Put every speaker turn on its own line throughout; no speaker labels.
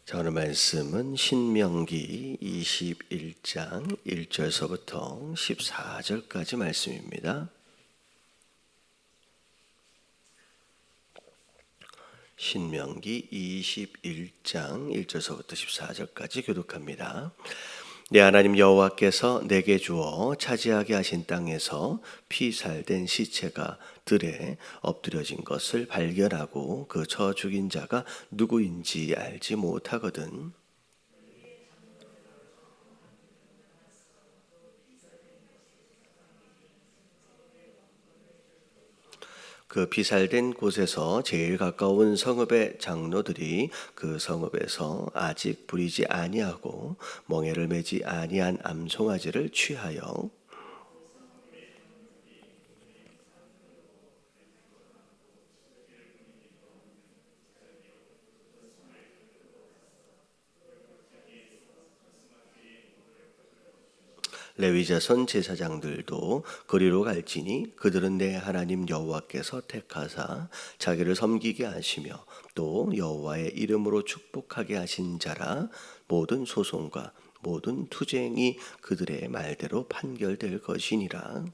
자, 오늘 말씀은 신명기 21장 1절서부터 14절까지 말씀입니다. 신명기 21장 1절서부터 14절까지 교독합니다. 내 하나님 여호와께서 내게 주어 차지하게 하신 땅에서 피살된 시체가 들에 엎드려진 것을 발견하고 그 쳐 죽인 자가 누구인지 알지 못하거든. 그 피살된 곳에서 제일 가까운 성읍의 장로들이 그 성읍에서 아직 부리지 아니하고 멍에를 매지 아니한 암송아지를 취하여 레위자손 제사장들도 그리로 갈지니 그들은 내 하나님 여호와께서 택하사 자기를 섬기게 하시며 또 여호와의 이름으로 축복하게 하신 자라. 모든 소송과 모든 투쟁이 그들의 말대로 판결될 것이니라.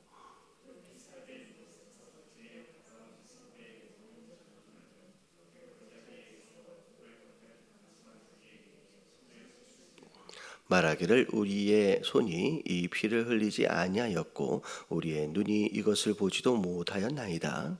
말하기를 우리의 손이 이 피를 흘리지 아니하였고 우리의 눈이 이것을 보지도 못하였나이다.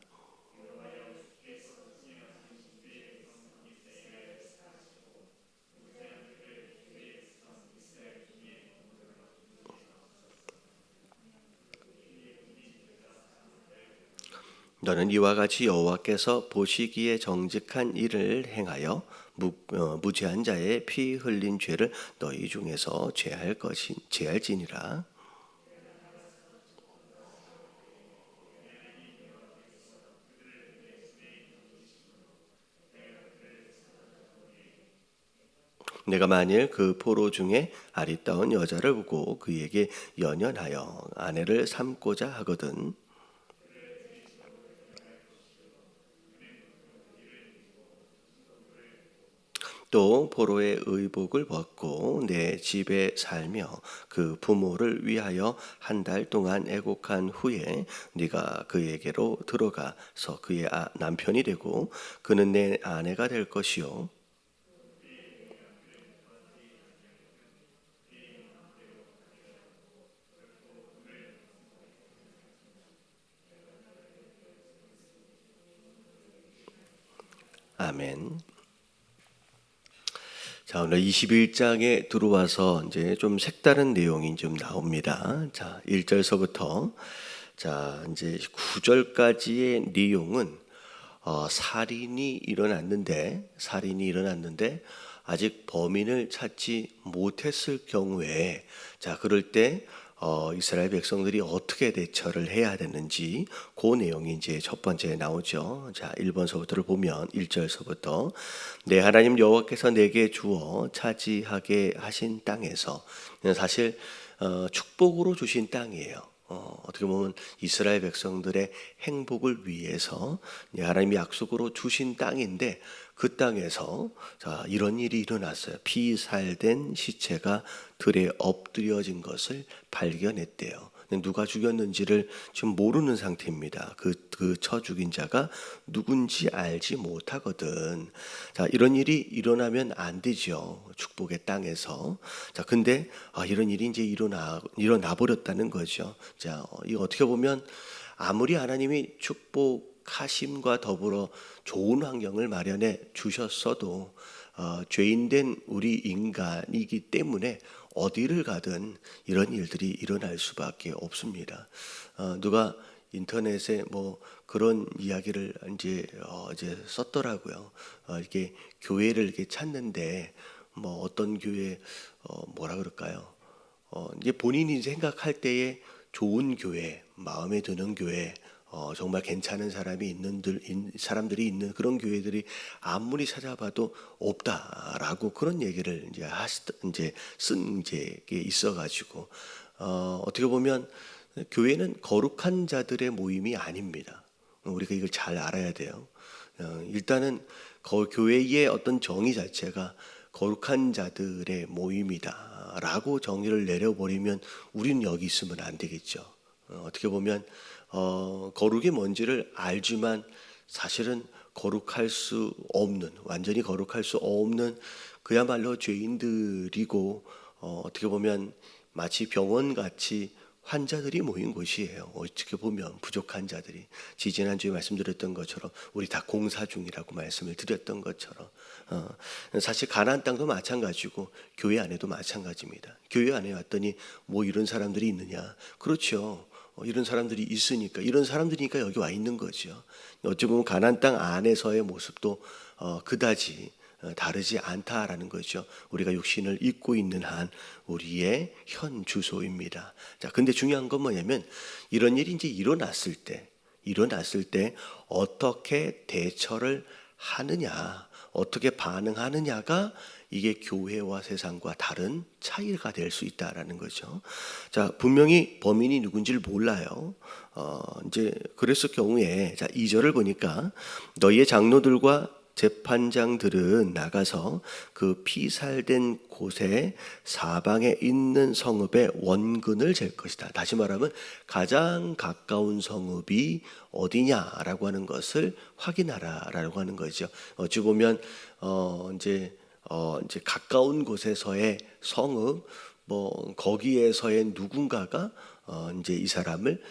너는 이와 같이 여호와께서 보시기에 정직한 일을 행하여 무죄한 자의 피 흘린 죄를 너희 중에서 제할지니라. 내가 만일 그 포로 중에 아리따운 여자를 보고 그에게 연연하여 아내를 삼고자 하거든 또 포로의 의복을 벗고 내 집에 살며 그 부모를 위하여 한 달 동안 애곡한 후에 네가 그에게로 들어가서 그의 남편이 되고 그는 내 아내가 될 것이요. 아멘. 자, 오늘 21장에 들어와서 이제 좀 색다른 내용이 좀 나옵니다. 자, 1절서부터 자, 이제 9절까지의 내용은 살인이 일어났는데 아직 범인을 찾지 못했을 경우에 자, 그럴 때 이스라엘 백성들이 어떻게 대처를 해야 되는지 그 내용이 이제 첫 번째 나오죠. 자, 1번서부터를 보면 1절서부터 내 하나님 여호와께서 내게 주어 차지하게 하신 땅에서 사실 축복으로 주신 땅이에요. 어떻게 보면 이스라엘 백성들의 행복을 위해서 하나님이 약속으로 주신 땅인데 그 땅에서 자, 이런 일이 일어났어요. 피살된 시체가 들에 엎드려진 것을 발견했대요. 누가 죽였는지를 지금 모르는 상태입니다. 그 쳐 죽인 자가 누군지 알지 못하거든. 자, 이런 일이 일어나면 안 되죠. 축복의 땅에서. 자, 근데 이런 일이 이제 일어나 버렸다는 거죠. 자, 이거 어떻게 보면 아무리 하나님이 축복하심과 더불어 좋은 환경을 마련해 주셨어도 죄인된 우리 인간이기 때문에 어디를 가든 이런 일들이 일어날 수밖에 없습니다. 누가 인터넷에 뭐 그런 이야기를 이제 썼더라고요. 이게 교회를 이렇게 찾는데 뭐 어떤 교회 뭐라 그럴까요? 이제 본인이 생각할 때에 좋은 교회, 마음에 드는 교회, 정말 괜찮은 사람들이 있는 그런 교회들이 아무리 찾아봐도 없다라고 그런 얘기를 이제 쓴 게 있어가지고 어떻게 보면 교회는 거룩한 자들의 모임이 아닙니다. 우리가 이걸 잘 알아야 돼요. 일단은 교회의 어떤 정의 자체가 거룩한 자들의 모임이다라고 정의를 내려버리면 우리는 여기 있으면 안 되겠죠. 어떻게 보면 거룩이 뭔지를 알지만 사실은 거룩할 수 없는, 완전히 거룩할 수 없는 그야말로 죄인들이고, 어떻게 보면 마치 병원같이 환자들이 모인 곳이에요. 어떻게 보면 부족한 자들이, 지지난주에 말씀드렸던 것처럼 우리 다 공사 중이라고 말씀을 드렸던 것처럼, 사실 가나안 땅도 마찬가지고 교회 안에도 마찬가지입니다. 교회 안에 왔더니 뭐 이런 사람들이 있느냐? 그렇죠. 이런 사람들이 있으니까, 이런 사람들이니까 여기 와 있는 거죠. 어찌 보면 가나안 땅 안에서의 모습도 그다지 다르지 않다라는 거죠. 우리가 육신을 입고 있는 한 우리의 현 주소입니다. 자, 근데 중요한 건 뭐냐면 이런 일이 이제 일어났을 때 어떻게 대처를 하느냐, 어떻게 반응하느냐가 이게 교회와 세상과 다른 차이가 될 수 있다라는 거죠. 자, 분명히 범인이 누군지를 몰라요. 이제 그랬을 경우에, 자, 2절을 보니까 너희의 장로들과 재판장들은 나가서 그 피살된 곳에 사방에 있는 성읍의 원근을 잴 것이다. 다시 말하면 가장 가까운 성읍이 어디냐라고 하는 것을 확인하라라고 하는 거죠. 어찌 보면 이제 가까운 곳에서의 성읍, 뭐 거기에서의 누군가가 이제 이 사람을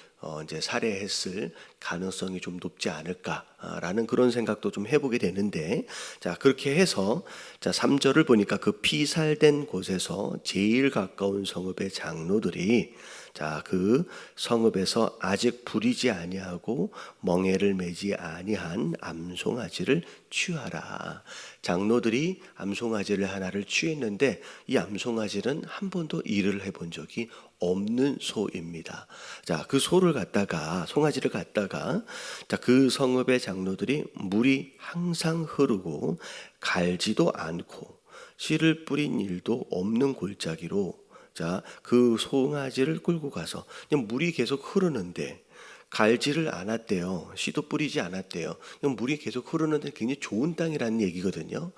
이제 살해했을 가능성이 좀 높지 않을까라는 그런 생각도 좀 해보게 되는데, 자, 그렇게 해서 자 3절을 보니까 그 피살된 곳에서 제일 가까운 성읍의 장로들이 자 그 성읍에서 아직 부리지 아니하고 멍에를 매지 아니한 암송아지를 취하라. 장로들이 암송아지를 하나를 취했는데 이 암송아지는 한 번도 일을 해본 적이 없는 소입니다. 자, 그 소를 갖다가, 송아지를 갖다가, 자, 그 성읍의 장로들이 물이 항상 흐르고 갈지도 않고 씨를 뿌린 일도 없는 골짜기로, 자, 그 송아지를 끌고 가서 그냥 물이 계속 흐르는데 갈지를 않았대요. 씨도 뿌리지 않았대요. 그냥 물이 계속 흐르는데 굉장히 좋은 땅이라는 얘기거든요.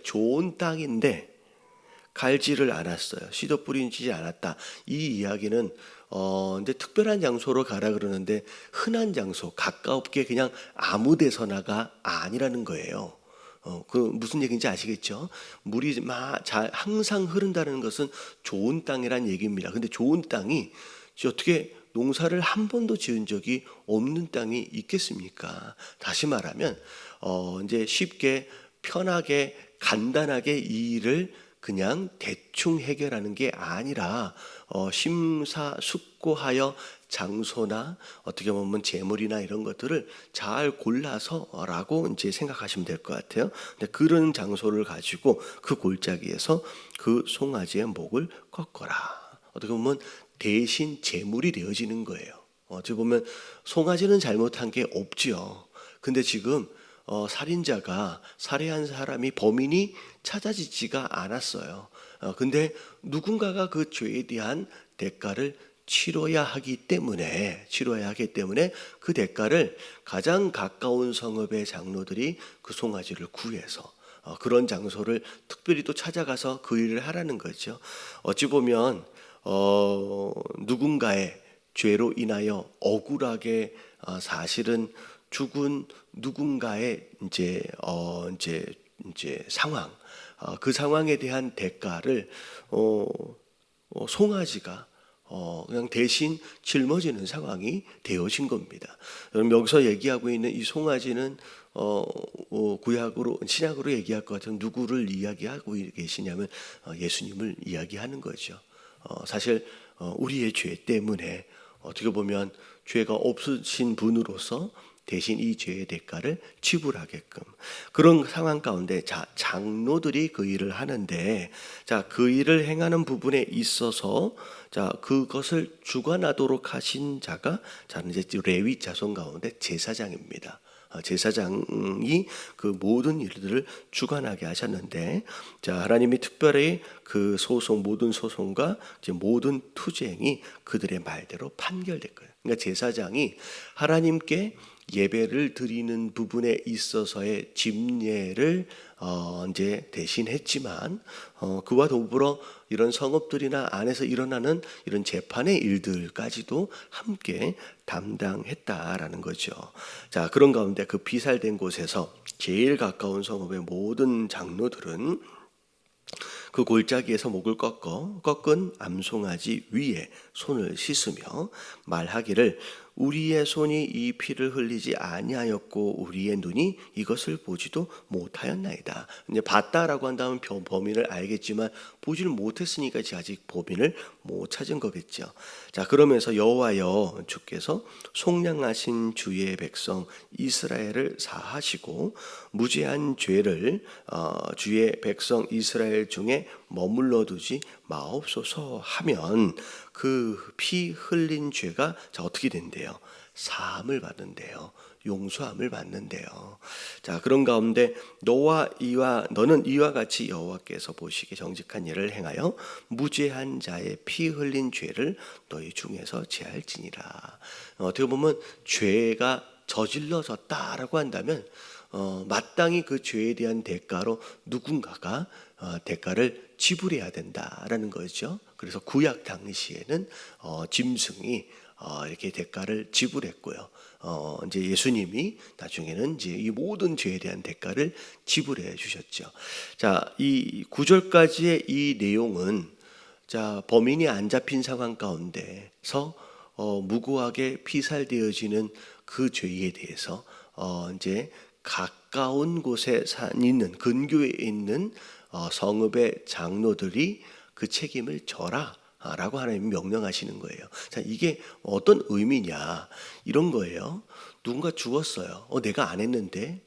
좋은 땅인데 갈지를 않았어요. 씨도 뿌리지 않았다. 이 이야기는 이제 특별한 장소로 가라 그러는데 흔한 장소, 가깝게 그냥 아무 데서나가 아니라는 거예요. 그 무슨 얘기인지 아시겠죠? 물이 잘 항상 흐른다는 것은 좋은 땅이란 얘기입니다. 근데 좋은 땅이 어떻게 농사를 한 번도 지은 적이 없는 땅이 있겠습니까? 다시 말하면 이제 쉽게 편하게 간단하게 이 일을 그냥 대충 해결하는 게 아니라 심사숙고하여 장소나 어떻게 보면 재물이나 이런 것들을 잘 골라서라고 이제 생각하시면 될 것 같아요. 근데 그런 장소를 가지고 그 골짜기에서 그 송아지의 목을 꺾어라. 어떻게 보면 대신 재물이 되어지는 거예요. 어떻게 보면 송아지는 잘못한 게 없지요. 근데 지금 살인자가 살해한 사람이 범인이 찾아지지가 않았어요. 근데 누군가가 그 죄에 대한 대가를 치러야 하기 때문에 그 대가를 가장 가까운 성읍의 장로들이 그 송아지를 구해서 그런 장소를 특별히 또 찾아가서 그 일을 하라는 거죠. 어찌 보면 누군가의 죄로 인하여 억울하게 사실은 죽은 누군가의 이제 상황, 그 상황에 대한 대가를 송아지가 그냥 대신 짊어지는 상황이 되어진 겁니다. 여기서 얘기하고 있는 이 송아지는 구약으로 신약으로 얘기할 것 같은 누구를 이야기하고 계시냐면 예수님을 이야기하는 거죠. 사실 우리의 죄 때문에 어떻게 보면 죄가 없으신 분으로서 대신 이 죄의 대가를 지불하게끔 그런 상황 가운데 자 장로들이 그 일을 하는데 자 그 일을 행하는 부분에 있어서 자 그것을 주관하도록 하신 자가 자 이제 레위 자손 가운데 제사장입니다. 제사장이 그 모든 일들을 주관하게 하셨는데 자 하나님이 특별히 그 모든 소송과 이제 모든 투쟁이 그들의 말대로 판결될 거예요. 그러니까 제사장이 하나님께 예배를 드리는 부분에 있어서의 집례를 이제 대신했지만 그와 더불어 이런 성읍들이나 안에서 일어나는 이런 재판의 일들까지도 함께 담당했다라는 거죠. 자, 그런 가운데 그 피살된 곳에서 제일 가까운 성읍의 모든 장로들은 그 골짜기에서 목을 꺾은 암송아지 위에 손을 씻으며 말하기를 우리의 손이 이 피를 흘리지 아니하였고 우리의 눈이 이것을 보지도 못하였나이다. 이제 봤다라고 한다면 범인을 알겠지만 보지를 못했으니까 아직 범인을 못 찾은 거겠죠. 자, 그러면서 여호와여 주께서 속량하신 주의 백성 이스라엘을 사하시고 무죄한 죄를 주의 백성 이스라엘 중에 머물러 두지 마옵소서 하면 그 피 흘린 죄가 자 어떻게 된대요? 사함을 받는데요. 용서함을 받는데요. 자, 그런 가운데 너는 이와 같이 여호와께서 보시기에 정직한 일을 행하여 무죄한 자의 피 흘린 죄를 너희 중에서 제할지니라. 어떻게 보면 죄가 저질러졌다라고 한다면 마땅히 그 죄에 대한 대가로 누군가가 대가를 지불해야 된다라는 거죠. 그래서 구약 당시에는 짐승이 이렇게 대가를 지불했고요. 이제 예수님이 나중에는 이제 이 모든 죄에 대한 대가를 지불해 주셨죠. 자, 이 9절까지의 이 내용은 자, 범인이 안 잡힌 상황 가운데서 무고하게 피살되어지는 그 죄에 대해서 이제 가까운 곳에 있는 근교에 있는 성읍의 장로들이 그 책임을 져라 라고 하나님이 명령하시는 거예요. 자, 이게 어떤 의미냐 이런 거예요. 누군가 죽었어요. 내가 안 했는데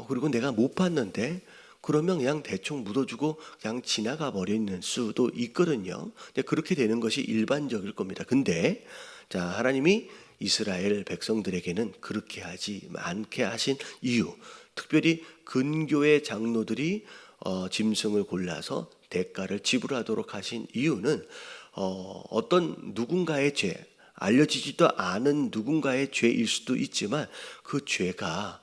그리고 내가 못 봤는데 그러면 그냥 대충 묻어주고 그냥 지나가 버리는 수도 있거든요. 근데 그렇게 되는 것이 일반적일 겁니다. 근데 자, 하나님이 이스라엘 백성들에게는 그렇게 하지 않게 하신 이유, 특별히 근교의 장로들이 짐승을 골라서 대가를 지불하도록 하신 이유는 어떤 누군가의 죄, 알려지지도 않은 누군가의 죄일 수도 있지만 그 죄가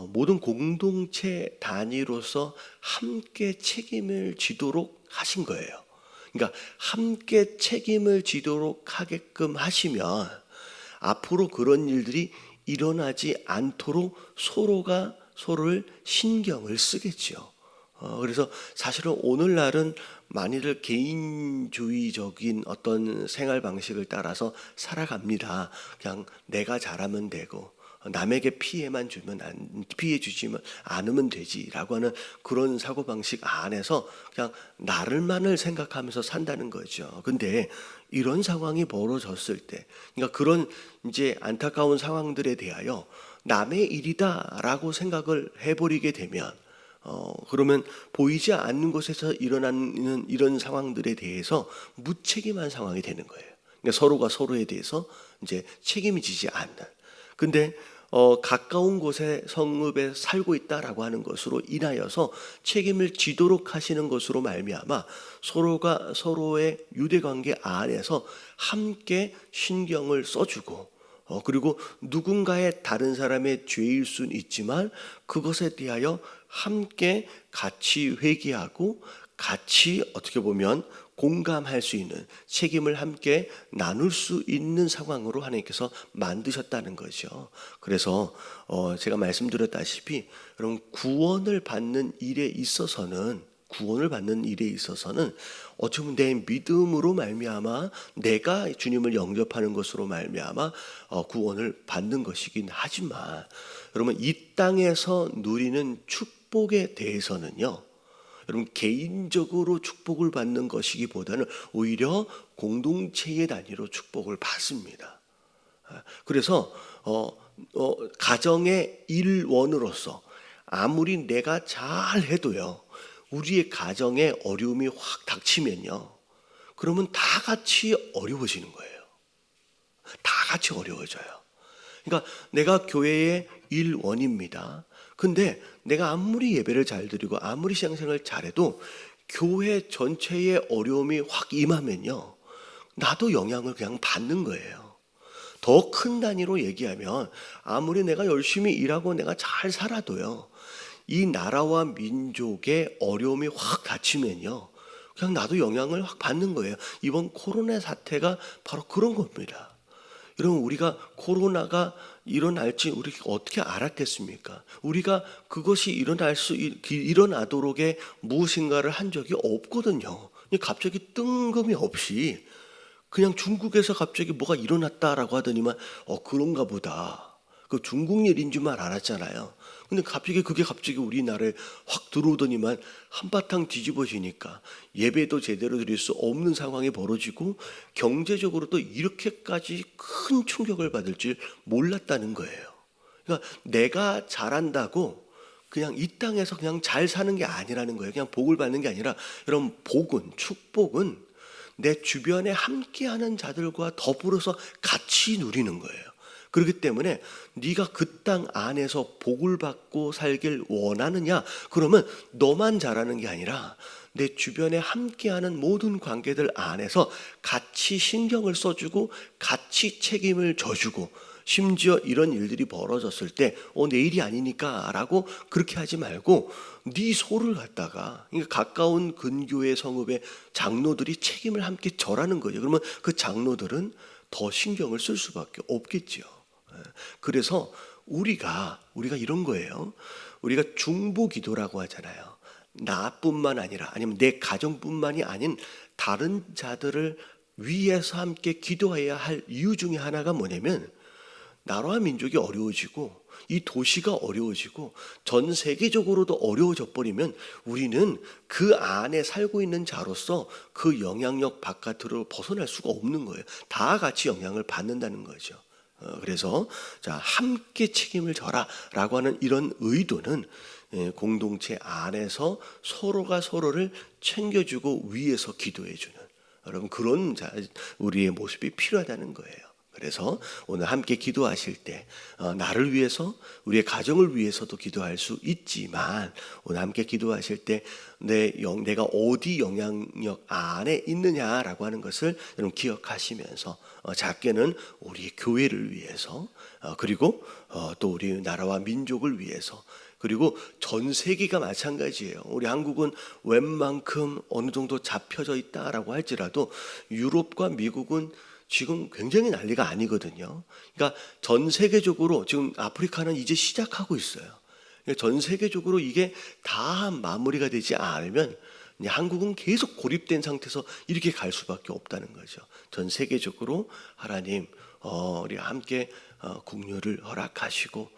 모든 공동체 단위로서 함께 책임을 지도록 하신 거예요. 그러니까 함께 책임을 지도록 하게끔 하시면 앞으로 그런 일들이 일어나지 않도록 서로가 서로를 신경을 쓰겠죠. 그래서 사실은 오늘날은 많이들 개인주의적인 어떤 생활 방식을 따라서 살아갑니다. 그냥 내가 잘하면 되고 남에게 피해 주지만 않으면 되지라고 하는 그런 사고방식 안에서 그냥 나를만을 생각하면서 산다는 거죠. 근데 이런 상황이 벌어졌을 때, 그러니까 그런 이제 안타까운 상황들에 대하여 남의 일이다라고 생각을 해버리게 되면 그러면 보이지 않는 곳에서 일어나는 이런 상황들에 대해서 무책임한 상황이 되는 거예요. 그러니까 서로가 서로에 대해서 이제 책임이 지지 않는. 근데 가까운 곳에 성읍에 살고 있다라고 하는 것으로 인하여서 책임을 지도록 하시는 것으로 말미암아 서로가 서로의 유대관계 안에서 함께 신경을 써주고 그리고 누군가의 다른 사람의 죄일 수는 있지만 그것에 대하여 함께 같이 회개하고 같이 어떻게 보면 공감할 수 있는 책임을 함께 나눌 수 있는 상황으로 하나님께서 만드셨다는 거죠. 그래서 제가 말씀드렸다시피 여러분 구원을 받는 일에 있어서는 어쩌면 내 믿음으로 말미암아 내가 주님을 영접하는 것으로 말미암아 구원을 받는 것이긴 하지만 여러분 이 땅에서 누리는 축복에 대해서는요. 여러분 개인적으로 축복을 받는 것이기보다는 오히려 공동체의 단위로 축복을 받습니다. 그래서 가정의 일원으로서 아무리 내가 잘해도요. 우리의 가정에 어려움이 확 닥치면요. 그러면 다 같이 어려워지는 거예요. 다 같이 어려워져요. 그러니까 내가 교회의 일원입니다. 근데 내가 아무리 예배를 잘 드리고 아무리 신앙생활을 잘해도 교회 전체의 어려움이 확 임하면요. 나도 영향을 그냥 받는 거예요. 더 큰 단위로 얘기하면 아무리 내가 열심히 일하고 내가 잘 살아도요, 이 나라와 민족의 어려움이 확 닥치면요, 그냥 나도 영향을 확 받는 거예요. 이번 코로나 사태가 바로 그런 겁니다. 여러분, 우리가 코로나가 일어날지 우리 어떻게 알았겠습니까? 우리가 그것이 일어나도록에 무엇인가를 한 적이 없거든요. 갑자기 뜬금없이 그냥 중국에서 갑자기 뭐가 일어났다라고 하더니만 그런가 보다. 그 중국 일인 줄만 알았잖아요. 근데 그게 갑자기 우리나라에 확 들어오더니만 한바탕 뒤집어지니까 예배도 제대로 드릴 수 없는 상황이 벌어지고 경제적으로도 이렇게까지 큰 충격을 받을 줄 몰랐다는 거예요. 그러니까 내가 잘한다고 그냥 이 땅에서 그냥 잘 사는 게 아니라는 거예요. 그냥 복을 받는 게 아니라, 여러분, 축복은 내 주변에 함께하는 자들과 더불어서 같이 누리는 거예요. 그렇기 때문에 네가 그 땅 안에서 복을 받고 살길 원하느냐? 그러면 너만 잘하는 게 아니라 내 주변에 함께하는 모든 관계들 안에서 같이 신경을 써주고 같이 책임을 져주고, 심지어 이런 일들이 벌어졌을 때 내 일이 아니니까 라고 그렇게 하지 말고 네 소를 갖다가, 그러니까 가까운 근교의 성읍의 장로들이 책임을 함께 져라는 거죠. 그러면 그 장로들은 더 신경을 쓸 수밖에 없겠죠. 그래서 우리가 이런 거예요. 우리가 중보 기도라고 하잖아요. 나뿐만 아니라, 아니면 내 가정뿐만이 아닌 다른 자들을 위해서 함께 기도해야 할 이유 중에 하나가 뭐냐면, 나라와 민족이 어려워지고 이 도시가 어려워지고 전 세계적으로도 어려워져 버리면 우리는 그 안에 살고 있는 자로서 그 영향력 바깥으로 벗어날 수가 없는 거예요. 다 같이 영향을 받는다는 거죠. 그래서 함께 책임을 져라라고 하는 이런 의도는 공동체 안에서 서로가 서로를 챙겨주고 위에서 기도해주는, 여러분, 그런 우리의 모습이 필요하다는 거예요. 그래서 오늘 함께 기도하실 때 나를 위해서, 우리의 가정을 위해서도 기도할 수 있지만, 오늘 함께 기도하실 때 내가 어디 영향력 안에 있느냐라고 하는 것을 여러분 기억하시면서, 작게는 우리 교회를 위해서, 그리고 또 우리 나라와 민족을 위해서, 그리고 전 세계가 마찬가지예요. 우리 한국은 웬만큼 어느 정도 잡혀져 있다라고 할지라도 유럽과 미국은 지금 굉장히 난리가 아니거든요. 그러니까 전 세계적으로 지금 아프리카는 이제 시작하고 있어요. 그러니까 전 세계적으로 이게 다 마무리가 되지 않으면 한국은 계속 고립된 상태에서 이렇게 갈 수밖에 없다는 거죠. 전 세계적으로 하나님, 우리 함께 국류를 허락하시고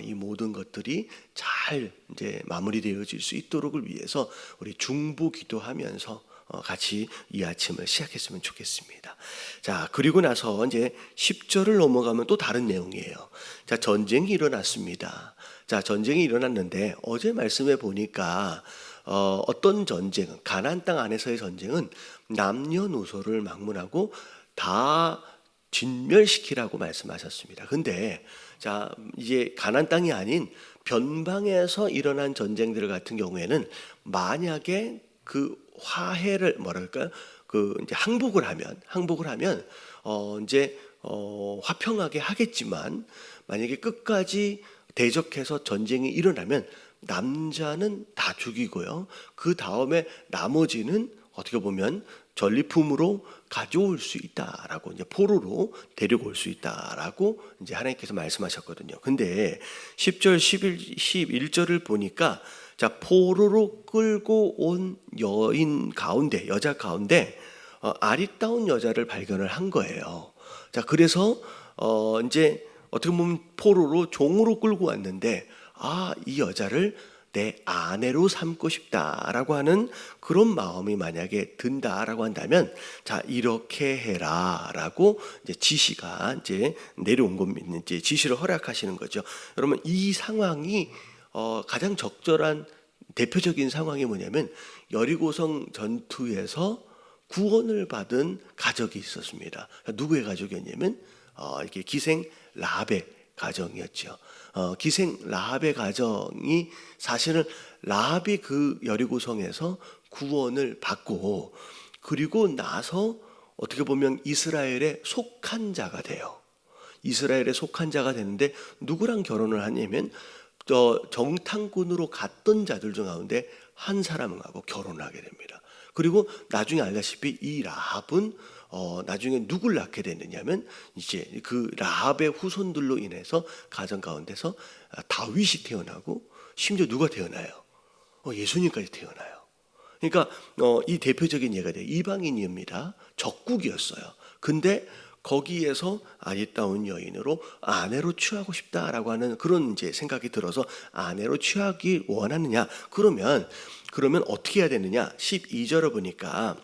이 모든 것들이 잘 이제 마무리되어질 수 있도록을 위해서 우리 중보 기도하면서 같이 이 아침을 시작했으면 좋겠습니다. 자, 그리고 나서 이제 10절을 넘어가면 또 다른 내용이에요. 자, 전쟁이 일어났습니다. 자, 전쟁이 일어났는데 어제 말씀해 보니까 어떤 전쟁은, 가나안 땅 안에서의 전쟁은 남녀노소를 막론하고 다 진멸시키라고 말씀하셨습니다. 근데 자, 이제 가나안 땅이 아닌 변방에서 일어난 전쟁들 같은 경우에는 만약에 그 화해를 이제 항복을 하면 이제 화평하게 하겠지만, 만약에 끝까지 대적해서 전쟁이 일어나면 남자는 다 죽이고요. 그 다음에 나머지는 어떻게 보면 전리품으로 가져올 수 있다라고, 이제 포로로 데리고 올 수 있다라고 이제 하나님께서 말씀하셨거든요. 근데 10절, 11절을 보니까 자, 포로로 끌고 온 여자 가운데 아리따운 여자를 발견을 한 거예요. 자, 그래서 이제 어떻게 보면 포로로, 종으로 끌고 왔는데, 이 여자를 내 아내로 삼고 싶다라고 하는 그런 마음이 만약에 든다라고 한다면, 자, 이렇게 해라라고 이제 지시가 이제 내려온 겁니다. 이제 지시를 허락하시는 거죠. 여러분, 이 상황이 가장 적절한 대표적인 상황이 뭐냐면, 여리고성 전투에서 구원을 받은 가족이 있었습니다. 누구의 가족이었냐면 이렇게 기생 라합의 가정이었죠. 기생 라합의 가정이, 사실은 라합이 그 여리고성에서 구원을 받고, 그리고 나서 어떻게 보면 이스라엘에 속한 자가 돼요. 이스라엘에 속한 자가 되는데 누구랑 결혼을 하냐면 정탐꾼으로 갔던 자들 중 가운데 한 사람하고 결혼을 하게 됩니다. 그리고 나중에 알다시피 이 라합은 나중에 누굴 낳게 됐느냐면 이제 그 라합의 후손들로 인해서 가정 가운데서 다윗이 태어나고 심지어 누가 태어나요? 예수님까지 태어나요. 그러니까 이 대표적인 예가 돼요. 이방인입니다. 적국이었어요. 근데 거기에서 아리따운 여인으로 아내로 취하고 싶다라고 하는 그런 이제 생각이 들어서 아내로 취하기 원하느냐? 그러면 어떻게 해야 되느냐? 12절을 보니까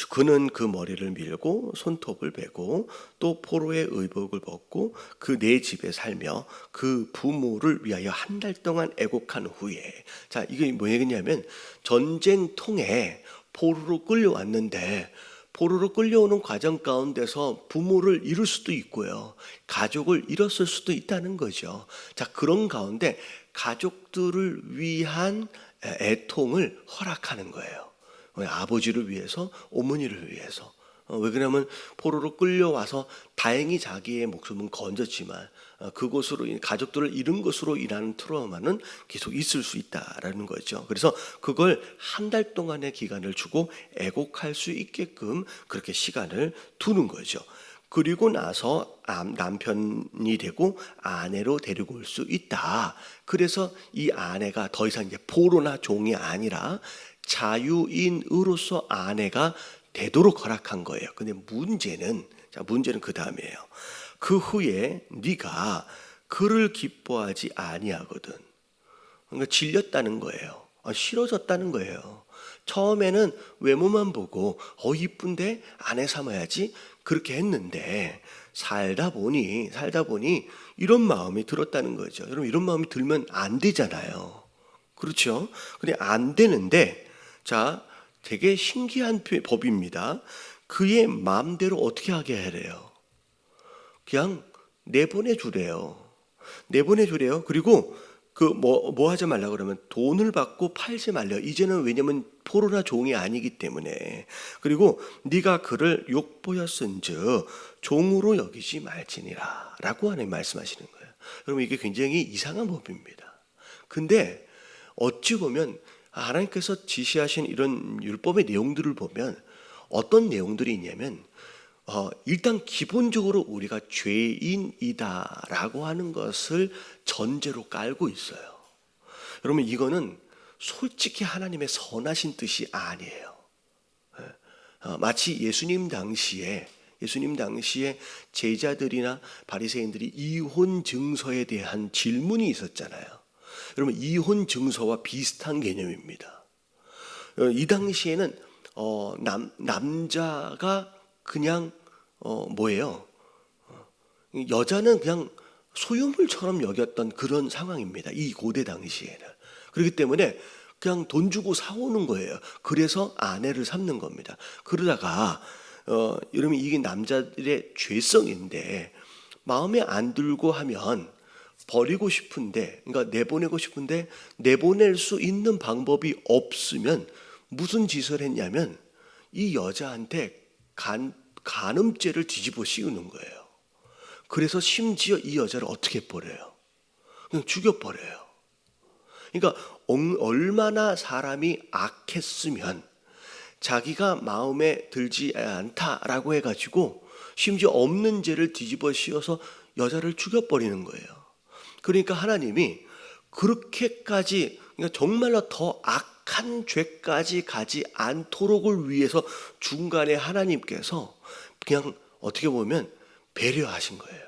그는 그 머리를 밀고 손톱을 베고 또 포로의 의복을 벗고 그 내 집에 살며 그 부모를 위하여 한 달 동안 애곡한 후에, 자, 이게 뭐냐면 전쟁통에 포로로 끌려왔는데 포로로 끌려오는 과정 가운데서 부모를 잃을 수도 있고요, 가족을 잃었을 수도 있다는 거죠. 자, 그런 가운데 가족들을 위한 애통을 허락하는 거예요. 아버지를 위해서, 어머니를 위해서. 왜 그러냐면 포로로 끌려와서 다행히 자기의 목숨은 건졌지만 그것으로 가족들을 잃은 것으로 인한 트라우마는 계속 있을 수 있다라는 거죠. 그래서 그걸 한 달 동안의 기간을 주고 애곡할 수 있게끔 그렇게 시간을 두는 거죠. 그리고 나서 남편이 되고 아내로 데리고 올 수 있다. 그래서 이 아내가 더 이상 이제 포로나 종이 아니라 자유인으로서 아내가 되도록 허락한 거예요. 근데 문제는 그 다음이에요. 그 후에 네가 그를 기뻐하지 아니하거든. 그러니까 질렸다는 거예요. 싫어졌다는 거예요. 처음에는 외모만 보고 이쁜데 아내 삼아야지 그렇게 했는데 살다 보니 이런 마음이 들었다는 거죠. 여러분, 이런 마음이 들면 안 되잖아요. 그렇죠? 근데 안 되는데, 자, 되게 신기한 법입니다. 그의 마음대로 어떻게 하게 하래요? 그냥 내보내주래요. 그리고 뭐 하지 말라 그러면 돈을 받고 팔지 말려. 이제는 왜냐면 포로나 종이 아니기 때문에. 그리고 네가 그를 욕보였은즉 종으로 여기지 말지니라 라고 하나님 말씀하시는 거예요. 여러분, 이게 굉장히 이상한 법입니다. 근데 어찌 보면 하나님께서 지시하신 이런 율법의 내용들을 보면 어떤 내용들이 있냐면 일단 기본적으로 우리가 죄인이다라고 하는 것을 전제로 깔고 있어요. 여러분, 이거는 솔직히 하나님의 선하신 뜻이 아니에요. 마치 예수님 당시에 제자들이나 바리새인들이 이혼 증서에 대한 질문이 있었잖아요. 여러분, 이혼 증서와 비슷한 개념입니다. 이 당시에는 남자가 그냥 여자는 그냥 소유물처럼 여겼던 그런 상황입니다. 이 고대 당시에는. 그렇기 때문에 그냥 돈 주고 사오는 거예요. 그래서 아내를 삼는 겁니다. 그러다가 여러분, 이게 남자들의 죄성인데 마음에 안 들고 하면 버리고 싶은데, 그러니까 내보내고 싶은데 내보낼 수 있는 방법이 없으면 무슨 짓을 했냐면 이 여자한테 간음죄를 뒤집어 씌우는 거예요. 그래서 심지어 이 여자를 어떻게 버려요? 그냥 죽여버려요. 그러니까 얼마나 사람이 악했으면 자기가 마음에 들지 않다라고 해가지고 심지어 없는 죄를 뒤집어 씌워서 여자를 죽여버리는 거예요. 그러니까 하나님이 그렇게까지, 그러니까 정말로 더 악한 죄까지 가지 않도록을 위해서 중간에 하나님께서 그냥 어떻게 보면 배려하신 거예요.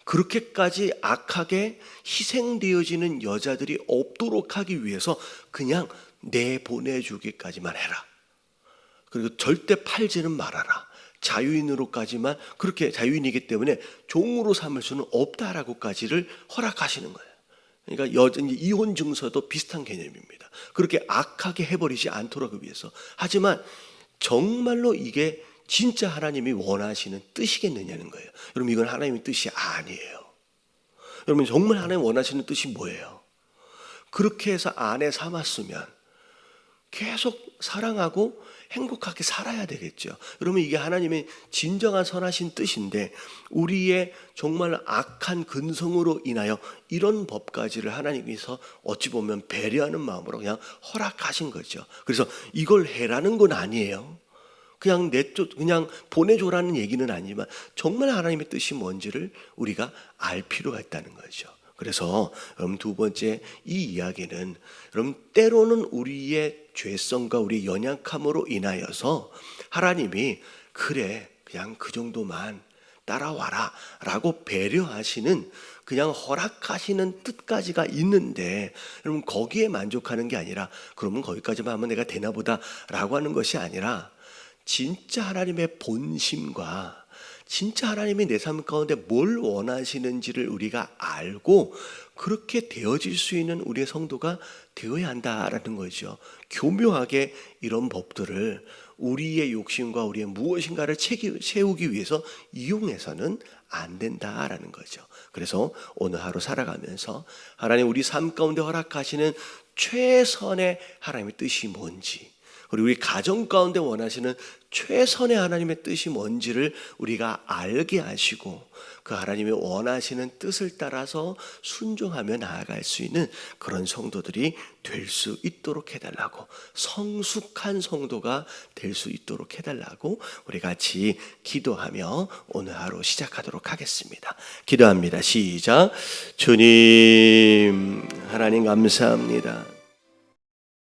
그렇게까지 악하게 희생되어지는 여자들이 없도록 하기 위해서 그냥 내보내주기까지만 해라. 그리고 절대 팔지는 말아라. 자유인으로까지만, 그렇게 자유인이기 때문에 종으로 삼을 수는 없다라고까지를 허락하시는 거예요. 그러니까 이혼 증서도 비슷한 개념입니다. 그렇게 악하게 해버리지 않도록 위해서. 하지만 정말로 이게 진짜 하나님이 원하시는 뜻이겠느냐는 거예요. 여러분, 이건 하나님의 뜻이 아니에요. 여러분, 정말 하나님 원하시는 뜻이 뭐예요? 그렇게 해서 아내 삼았으면 계속 사랑하고 행복하게 살아야 되겠죠. 그러면 이게 하나님의 진정한 선하신 뜻인데 우리의 정말 악한 근성으로 인하여 이런 법까지를 하나님께서 어찌 보면 배려하는 마음으로 그냥 허락하신 거죠. 그래서 이걸 해라는 건 아니에요. 그냥 그냥 보내줘라는 얘기는 아니지만 정말 하나님의 뜻이 뭔지를 우리가 알 필요가 있다는 거죠. 그래서 두 번째 이 이야기는 때로는 우리의 죄성과 우리의 연약함으로 인하여서 하나님이 그래 그냥 그 정도만 따라와라 라고 배려하시는 그냥 허락하시는 뜻까지가 있는데 여러분 거기에 만족하는 게 아니라 그러면 거기까지만 하면 내가 되나 보다 라고 하는 것이 아니라 진짜 하나님의 본심과 진짜 하나님이 내 삶 가운데 뭘 원하시는지를 우리가 알고 그렇게 되어질 수 있는 우리의 성도가 되어야 한다라는 거죠. 교묘하게 이런 법들을 우리의 욕심과 우리의 무엇인가를 채우기 위해서 이용해서는 안 된다라는 거죠. 그래서 오늘 하루 살아가면서 하나님 우리 삶 가운데 허락하시는 최선의 하나님의 뜻이 뭔지, 그리고 우리 가정 가운데 원하시는 최선의 하나님의 뜻이 뭔지를 우리가 알게 하시고 그 하나님이 원하시는 뜻을 따라서 순종하며 나아갈 수 있는 그런 성도들이 될 수 있도록 해달라고, 성숙한 성도가 될 수 있도록 해달라고 우리 같이 기도하며 오늘 하루 시작하도록 하겠습니다. 기도합니다. 시작. 주님, 하나님 감사합니다.